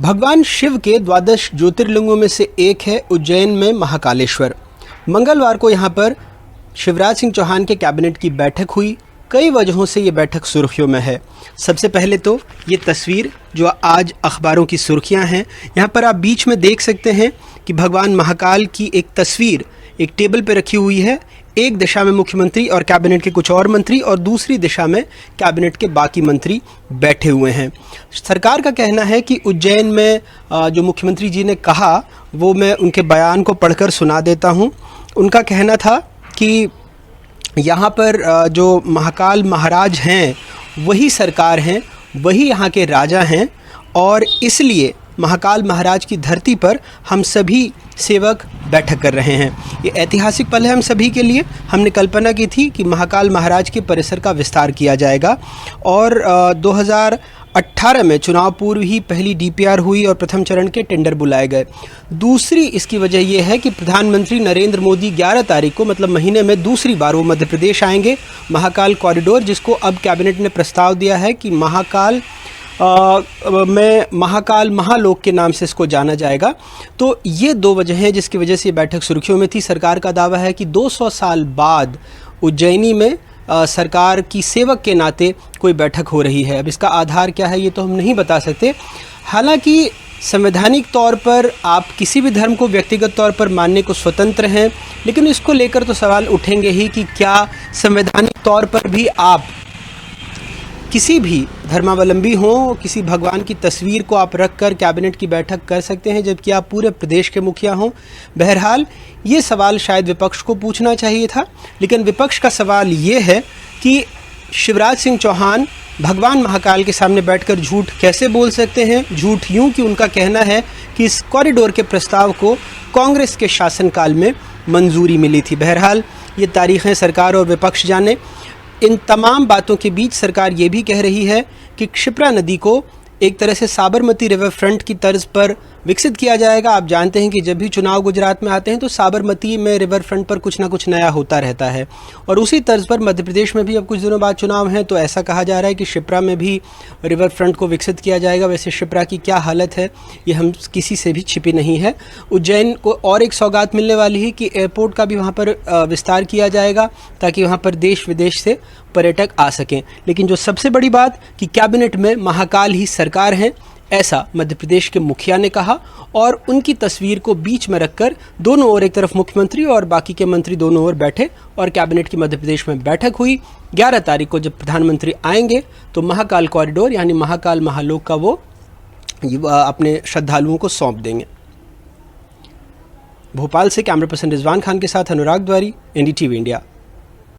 भगवान शिव के द्वादश ज्योतिर्लिंगों में से एक है उज्जैन में महाकालेश्वर। मंगलवार को यहाँ पर शिवराज सिंह चौहान के कैबिनेट की बैठक हुई। कई वजहों से ये बैठक सुर्खियों में है। सबसे पहले तो ये तस्वीर जो आज अखबारों की सुर्खियाँ हैं, यहाँ पर आप बीच में देख सकते हैं कि भगवान महाकाल की एक तस्वीर एक टेबल पर रखी हुई है। एक दिशा में मुख्यमंत्री और कैबिनेट के कुछ और मंत्री और दूसरी दिशा में कैबिनेट के बाकी मंत्री बैठे हुए हैं। सरकार का कहना है कि उज्जैन में जो मुख्यमंत्री जी ने कहा वो मैं उनके बयान को पढ़कर सुना देता हूँ। उनका कहना था कि यहाँ पर जो महाकाल महाराज हैं वही सरकार हैं, वही यहाँ के राजा हैं और इसलिए महाकाल महाराज की धरती पर हम सभी सेवक बैठक कर रहे हैं। ये ऐतिहासिक पल है हम सभी के लिए। हमने कल्पना की थी कि महाकाल महाराज के परिसर का विस्तार किया जाएगा और 2018 में चुनाव पूर्व ही पहली डीपीआर हुई और प्रथम चरण के टेंडर बुलाए गए। दूसरी इसकी वजह यह है कि प्रधानमंत्री नरेंद्र मोदी 11 तारीख को मतलब महीने में दूसरी बार वो मध्य प्रदेश आएंगे। महाकाल कॉरिडोर, जिसको अब कैबिनेट ने प्रस्ताव दिया है कि महाकाल में महाकाल महालोक के नाम से इसको जाना जाएगा। तो ये दो वजह हैं जिसकी वजह से ये बैठक सुर्खियों में थी। सरकार का दावा है कि 200 साल बाद उज्जैनी में सरकार की सेवक के नाते कोई बैठक हो रही है। अब इसका आधार क्या है ये तो हम नहीं बता सकते। हालांकि संवैधानिक तौर पर आप किसी भी धर्म को व्यक्तिगत तौर पर मानने को स्वतंत्र हैं, लेकिन इसको लेकर तो सवाल उठेंगे ही कि क्या संवैधानिक तौर पर भी आप किसी भी धर्मावलंबी हों, किसी भगवान की तस्वीर को आप रख कर कैबिनेट की बैठक कर सकते हैं जबकि आप पूरे प्रदेश के मुखिया हों। बहरहाल ये सवाल शायद विपक्ष को पूछना चाहिए था, लेकिन विपक्ष का सवाल ये है कि शिवराज सिंह चौहान भगवान महाकाल के सामने बैठकर झूठ कैसे बोल सकते हैं। झूठ यूँ कि उनका कहना है कि इस कॉरिडोर के प्रस्ताव को कांग्रेस के शासनकाल में मंजूरी मिली थी। बहरहाल ये तारीखें सरकार और विपक्ष जाने। इन तमाम बातों के बीच सरकार ये भी कह रही है कि क्षिप्रा नदी को एक तरह से साबरमती रिवर फ्रंट की तर्ज पर विकसित किया जाएगा। आप जानते हैं कि जब भी चुनाव गुजरात में आते हैं तो साबरमती में रिवर फ्रंट पर कुछ ना कुछ नया होता रहता है और उसी तर्ज पर मध्य प्रदेश में भी अब कुछ दिनों बाद चुनाव हैं तो ऐसा कहा जा रहा है कि शिप्रा में भी रिवर फ्रंट को विकसित किया जाएगा। वैसे शिप्रा की क्या हालत है ये हम किसी से भी छिपी नहीं है। उज्जैन को और एक सौगात मिलने वाली है कि एयरपोर्ट का भी वहाँ पर विस्तार किया जाएगा ताकि वहाँ पर देश विदेश से पर्यटक आ सकें। लेकिन जो सबसे बड़ी बात कि कैबिनेट में महाकाल ही सरकार है, ऐसा मध्य प्रदेश के मुखिया ने कहा और उनकी तस्वीर को बीच में रखकर दोनों ओर, एक तरफ मुख्यमंत्री और बाकी के मंत्री दोनों ओर बैठे और कैबिनेट की मध्य प्रदेश में बैठक हुई। 11 तारीख को जब प्रधानमंत्री आएंगे तो महाकाल कॉरिडोर यानी महाकाल महालोक का वो अपने श्रद्धालुओं को सौंप देंगे। भोपाल से कैमरा पर्सन रिजवान खान के साथ अनुराग द्वारी, NDTV इंडिया।